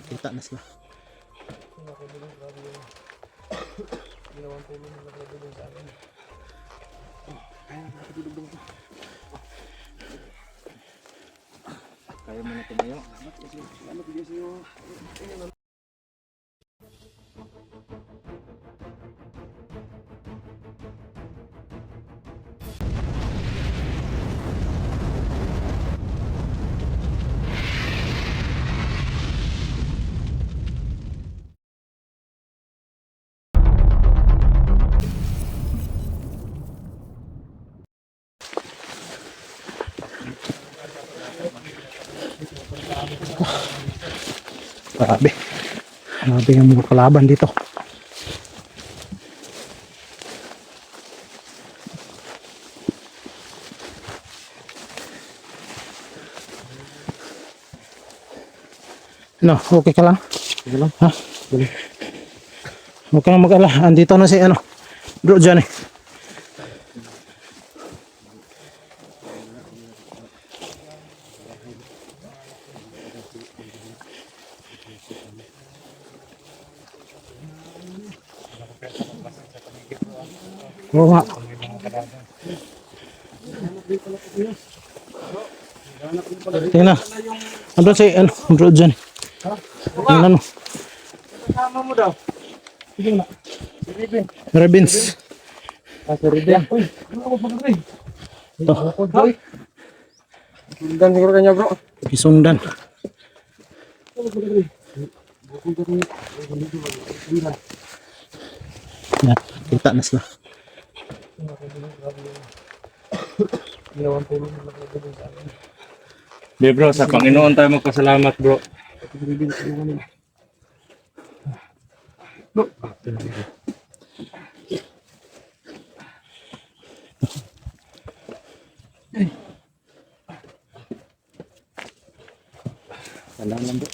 Kita na sila. Ginawang tulong na nakatulong sa akin. Kaya mo na tumayo. Salamat kasi yung Grabe. Grabe yung mga kalaban dito. No, okay ka lang? sige lang. Ha? Galing. Huwag ka lang mag-ala. Andito na si ano. Bro dyan eh. Oo nga. Tingnan. Andun si ano. Bro dyan eh. Tingnan mo. Kasama mo daw. Sige na. Si Ribin. Rebins. Si Ribin. Uy, ano ako pag-rin? Ito. Hoy. Sundan siguro kanya bro. Isundan. Yan. Kita na sila. Ginawang tulong na nakatulong sa akin. Di bro, sa Panginoon tayo magpasalamat bro. Si Ribin, tulungan nila. Salamat bro.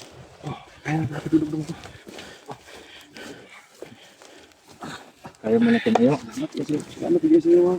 Ay, nakatulog lang ako. Kaya mo na tumayo. Salamat kasi yung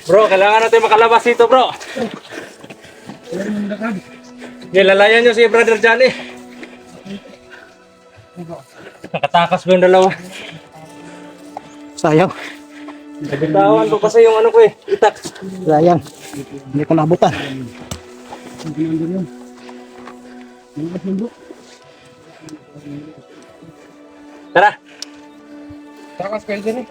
Bro, kailangan natin makalabas dito, bro. Lalayan nyo si Brother Johnny. Nakatakas ba yung dalawa? Sayang. Nabitawan ko kasi yung ano ko eh. Itak. Sayang. Hindi ko nabutan. Tara. Takas kayo dyan eh.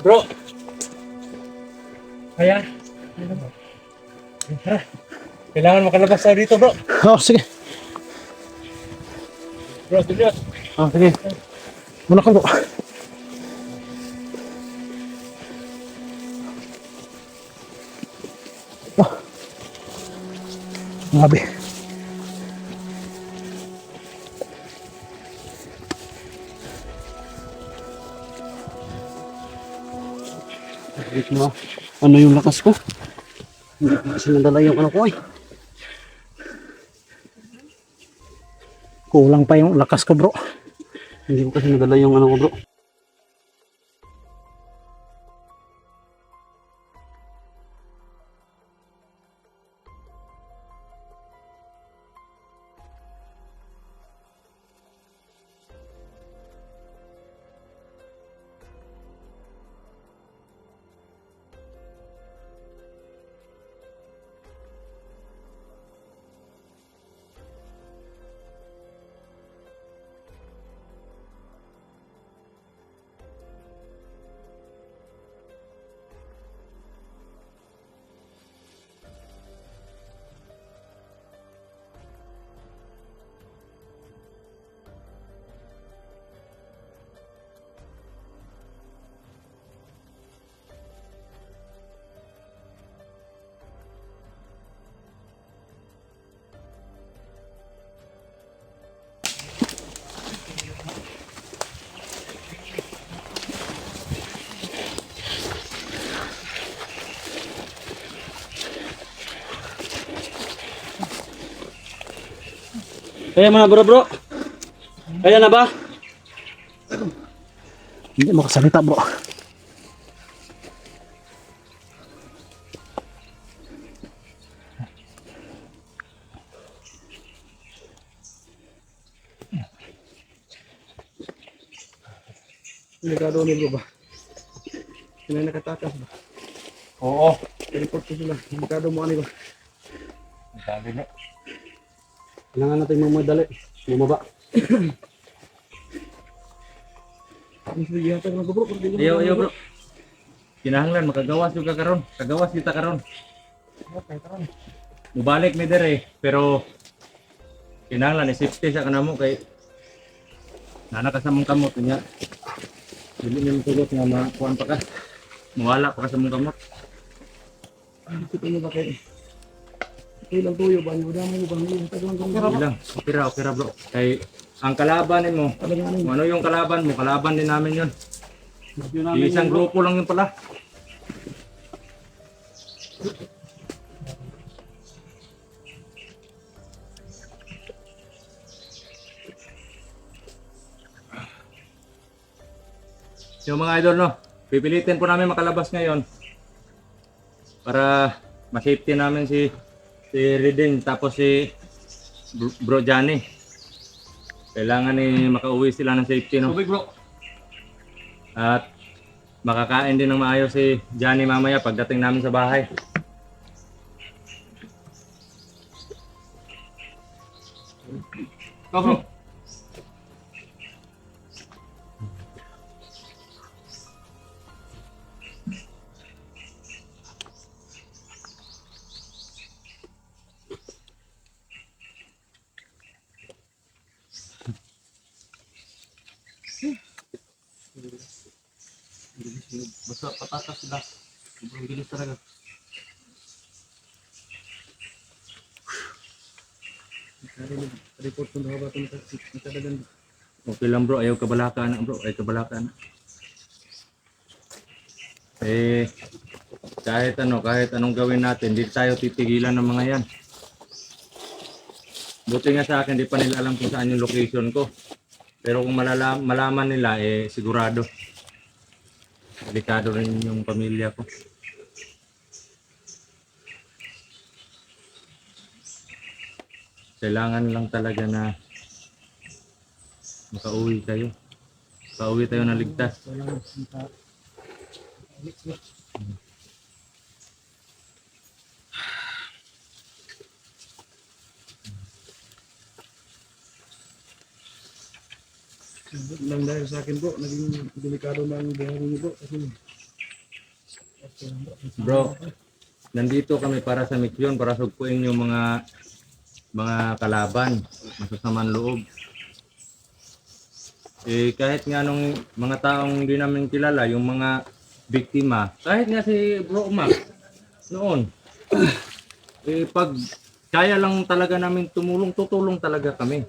Bro. Kaya. Tara. Kailangan makalabas tayo dito, bro. Oh, sige. Bro, dito. Oh, sige. Muna ka bro. Oh. Grabe. Ano yung lakas ko? Hindi ko kasi nadala yung ano ko eh. Kulang pa yung lakas ko bro. Hindi ko kasi nadala yung ano ko bro. Kaya mo na bro. Kaya na ba? Hindi makasalita bro. Delikado ni bro ba? Sila nakatakas ba? Oo. Teleport ko sila. Delikado mo ano ba? Ang dami na. Kailangan natin mamadali. Bumaba. Ang sige yata ng bro. Iyo bro. Kinahanglan makagawas yung karon. Kagawas kita karon. Mubalik mi dire pero kinahanglan i-safety sa kanamo kay nana ka sa mong kamot niya. Dili niyo tulot nga makuan pa ka. Mawala pa ka sa mong kamot. Ito kayo ba kayo? Ilang tuyo ba niyo? Dami mo ba niyo? Okay ra bro. Kay ang kalaban mo, kung ano yung kalaban mo, kalaban din namin yun. Isang grupo lang yun pala. Yung mga idol, no, pipilitin po namin makalabas ngayon para ma-safety namin si Redin tapos si Bro Johnny. Kailangan makauwi sila ng safety, no? Tubig bro. At makakain din ng maayos si Johnny mamaya pagdating namin sa bahay. Go bro. Basta patatas sila. Sobrang bilis talaga. Report ko na ba ito nakadagan. Okay lang bro, ayaw kabalakan bro, ayaw kabalakan. Kahit anong gawin natin, hindi tayo titigilan ng mga yan. Buti nga sa akin, di pa nila alam kung saan yung location ko. Pero kung malaman nila, eh sigurado. Delikado rin yung pamilya ko. Kailangan lang talaga na makauwi kayo. Makauwi tayo na ligtas. Lang dahil sa akin po, naging delikado na ang buhay niyo po. Kasi Bro, nandito kami para sa misyon, para sugpuin yung mga kalaban, masasamang loob. Eh kahit nga nung mga taong hindi namin kilala, yung mga biktima, kahit nga si Bro Mac noon, eh pag kaya lang talaga namin tumulong, tutulong talaga kami.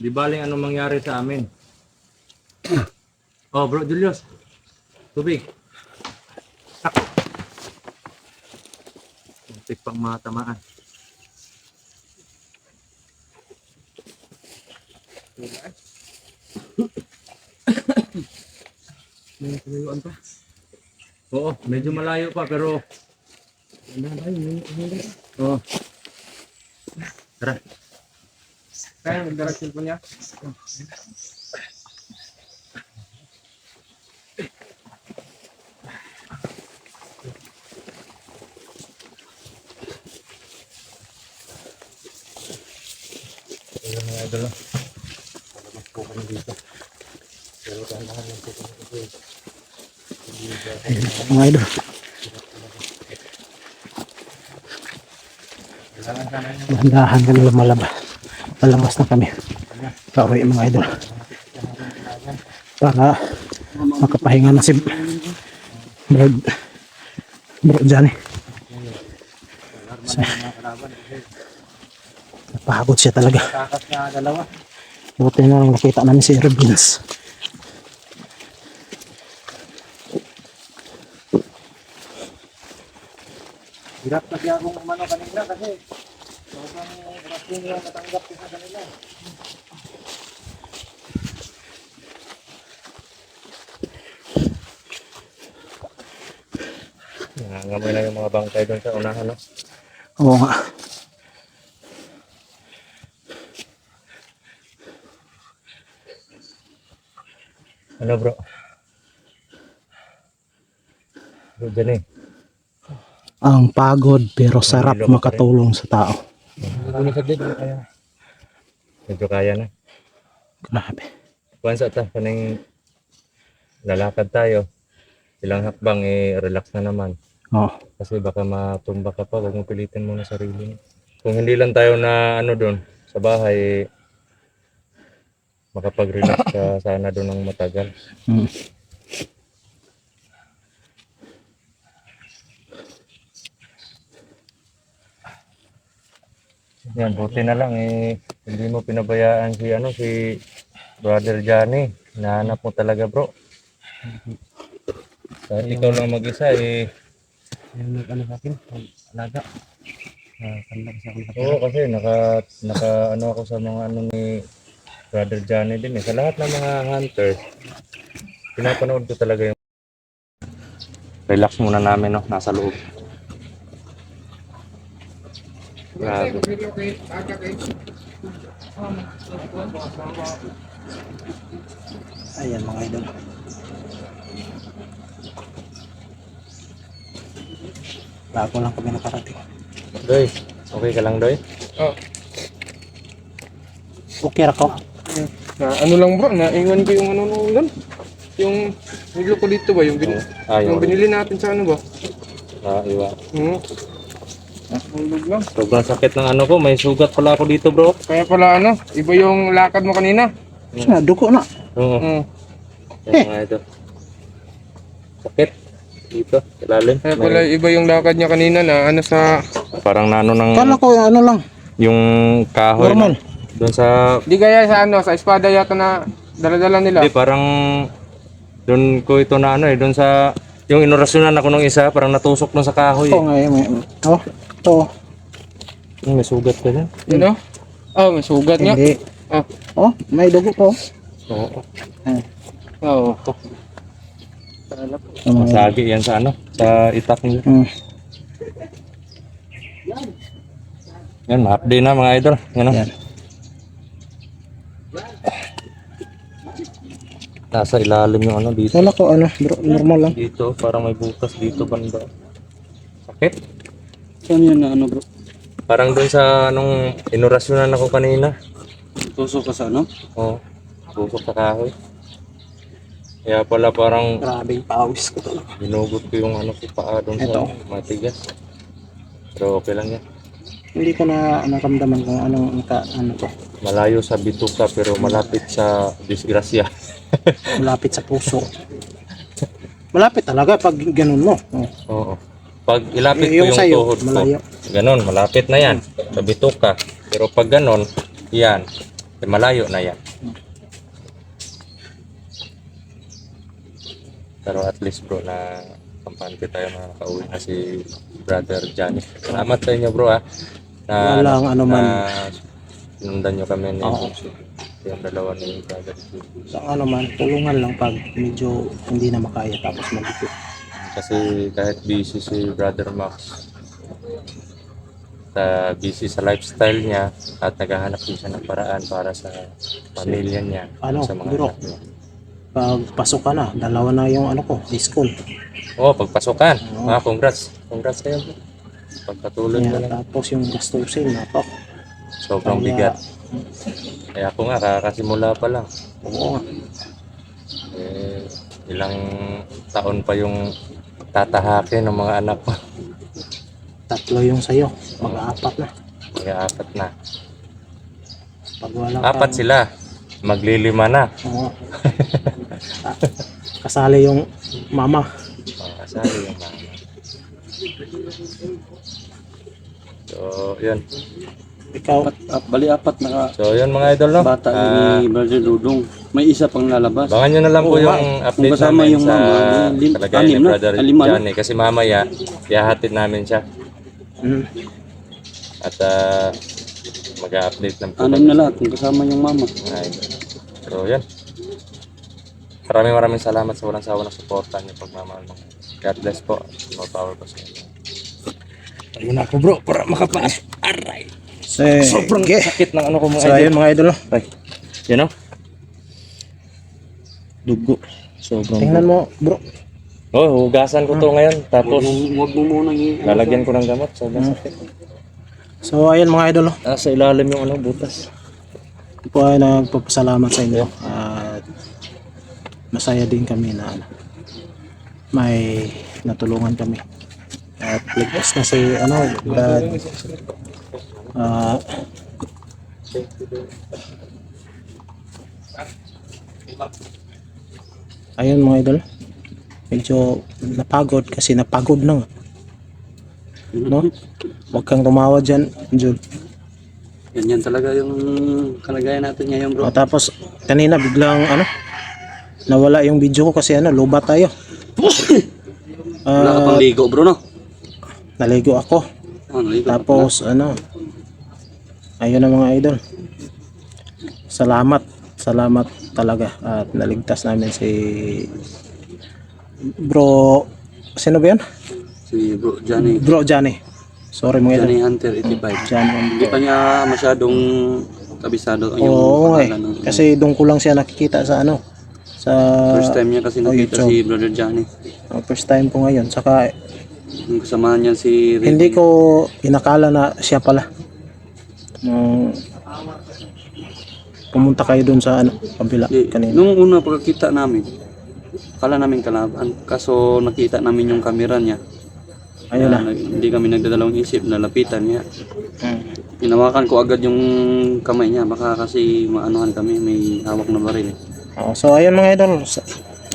Di baling anong mangyari sa amin. Oh, Bro Julius, tubig. Muntik pang matamaan. may kalayuan pa. Oo, medyo malayo pa pero oh. Tara. Kaya magdarak cellphone niya. Ayun mga idol. Palabas po kami dito. Pero dahan-dahan lang po kami kasi. Ayun po mga idol. Kailangan sana yung Dahan-dahan kami lumalabas. Palabas na kami. Pauwi mga idol. Para makapahinga na si Bro Johnny. Napagod siya talaga. takas na dalawa. Buti na lang nakita namin si Rebins. Hirap na siya akong umano kanina kasi sobrang rating yung natanggap ko sa kanila. Nangangamoy na yung mga bangkay doon sa unahan, no? Oo nga. Ano bro? Bro, dyan eh. Ang pagod pero sarap makatulong sa tao. Medyo kaya na. Grabe. Once at kaning lalakad tayo, ilang hakbang relax na naman. Oo. Kasi baka matumba ka pa, huwag mo pilitin muna sarili mo. Kung hindi lang tayo na ano doon sa bahay, makapag-relax ka sana doon ng matagal. Mm. Yan, buti na lang hindi mo pinabayaan si Brother Johnny. Nahanap mo talaga bro. Kahit ikaw lang mag-isa Yung nag-ano sa akin, alaga. Kandak sa akin. oo, kasi naka ano ako sa mga ano ni Brother Johnny din eh. Sa lahat ng mga hunters, pinapanood ko talaga yung relax muna namin no, nasa loob. Grabe. Ayan mga idol. Bago lang kami nakarating. Doy, okay ka lang Doy? Oh. Okay ra ko. Na ano lang bro, naingon ko yung ano doon. Yung nilo ko dito ba yung yung binili natin sa ano ba? Iwa. Hulog lang. Sobrang sakit ng ano ko, may sugat pala ako dito bro. Kaya pala ano, iba yung lakad mo kanina. Sana duko na. Oo. Yan mga ito. Sakit. Dito, ilalim. Kaya pala iba yung lakad niya kanina na ano sa... Parang nano ng Kala ko ano lang. yung kahoy. Normal. Doon sa... Di kaya sa ano, sa espada yata na dala-dala nila. Hindi, parang... Doon ko ito na ano doon sa... Yung inorasyonan ako ng isa, parang natusok doon sa kahoy. Oo nga may. Oh. To. May sugat ka dyan. Yun o? Oh, may sugat nga. Hindi. Ah. Oh, may dugo po. Oo. Ah. Oo. Masagi yan sa ano, sa itak niyo. Hmm. Yan, ma-update na mga idol. Yan o. Yan. Nasa ilalim yung ano dito. Wala ko ano, bro, normal lang. Dito, parang may butas dito banda. Sakit. Saan yan na ano bro? Parang doon sa anong inorasyonan ako kanina. Tusok ka sa ano? Oo. Tusok sa kahoy. Kaya pala parang Grabe yung pawis ko talaga. binugot ko yung ano ko paa doon sa Ito. matigas. Pero okay lang yan. Hindi ko na naramdaman kung anong ano to. Malayo sa bituka pero malapit sa disgrasya. Malapit sa puso. Malapit talaga pag ganun mo. Oh. Oo. Pag ilapit ko Yung yung sa'yo, tuhod ko, malayo. ganon, malapit na yan. Sa bituka. Pero pag ganon, yan, malayo na yan. Pero at least bro, na kampante tayo na nakauwi na si Brother Johnny. Salamat sa inyo bro ha. Na, Walang ano man. sinundan nyo kami ni Oo. yung dalawa ni Brother. Sa ano man, tulungan lang pag medyo hindi na makaya tapos magigit. Kasi kahit busy si Brother Max, busy sa lifestyle niya at naghahanap din siya ng paraan para sa pamilya niya, Ano, sa mga bro? anak niya. Pag pasok ka na, dalawa na yung ano ko, school. Oo, pagpasukan. Oo. Congrats. Congrats kayo. Pagpatuloy mo Kaya, lang. tapos yung gastusin, napak. Sobrang bigat. Kaya ako nga, kakasimula pa lang. Oo nga. Ilang taon pa yung tatahakin ng mga anak ko. 3 yung sa'yo, mag-4 na. Mga 4 na. Pag wala 4 sila. Maglilima na. Oo. Ah, kasali yung mama. Kasali yung mama. So, yun. Ikaw, Bali apat na So, yun mga idol, no? bata ni Brother Dudong. May isa pang lalabas. Bangan nyo na lang po Oo, yung update kung kasama namin yung sa mama, kalagayan anim ni na, Brother lima na. Johnny. Kasi mamaya, ihahatid namin siya. At mag-update lang po. Anim na lahat kung kasama yung mama. Ay, so, yan. Maraming salamat sa walang sawa na suporta niyo pagmamahal mo. God bless po. More power po sa inyo. Ayun ako bro, para makapasok. Aray! Sobrang sakit ng ano ko mga so ayun mga idol, no? Ay, yun o. Dugo. Sobrang Tingnan mo bro. Oh, hugasan ko to ngayon. Tapos, Huwag mo muna lalagyan ko ng gamot. Sobrang sakit. So ayun mga idol, no? Nasa ilalim yung ano, butas. Ito po ay nagpapasalamat sa inyo. At masaya din kami na ano, may natulungan kami. At ligtas na si ano, Brad. Ayun mga idol. Medyo napagod kasi napagod na nga. No? Huwag kang tumawa dyan, Jun. Ganyan talaga yung kalagayan natin ngayon bro. Tapos kanina biglang ano, nawala yung video ko kasi ano, lubat tayo. Wala ka pang ligo bro no? Naligo ako. Naligo. Tapos ano, ayun na mga idol. Salamat talaga at naligtas namin si Bro, sino ba yan? Si bro Johnny. Bro Johnny. Sorry mga idol. Johnny Hunter 85. Johnny. Hindi pa niya masyadong kabisado yung Oo nga pangalan ng- kasi doon ko lang siya nakikita sa ano, sa first time niya kasi nakita YouTube. si Brother Johnny. First time ko ngayon. Saka Yung kasamahan niya si Ricky. hindi ko inakala na siya pala. Nung pumunta kayo doon sa ano, kabila kanina. Nung una pagkakita namin, akala namin kalaban. Kaso nakita namin yung camera niya. Ayun na. Hindi kami nagdadalawang isip, nalapitan niya. Hmm. Hinawakan ko agad yung kamay niya. Baka kasi maanuhan kami, may hawak na baril. So ayun mga idol,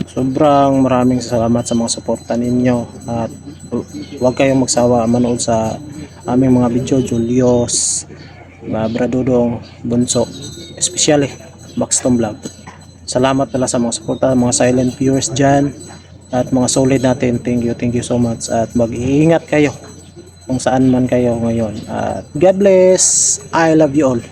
sobrang maraming salamat sa mga suporta ninyo at huwag kayong magsawa manood sa aming mga video, Julius, Bradudong, Bunso, especially Baxton Vlog. Salamat pala sa mga suporta, mga silent viewers dyan at mga solid natin. Thank you so much at mag-iingat kayo kung saan man kayo ngayon at God bless. I love you all.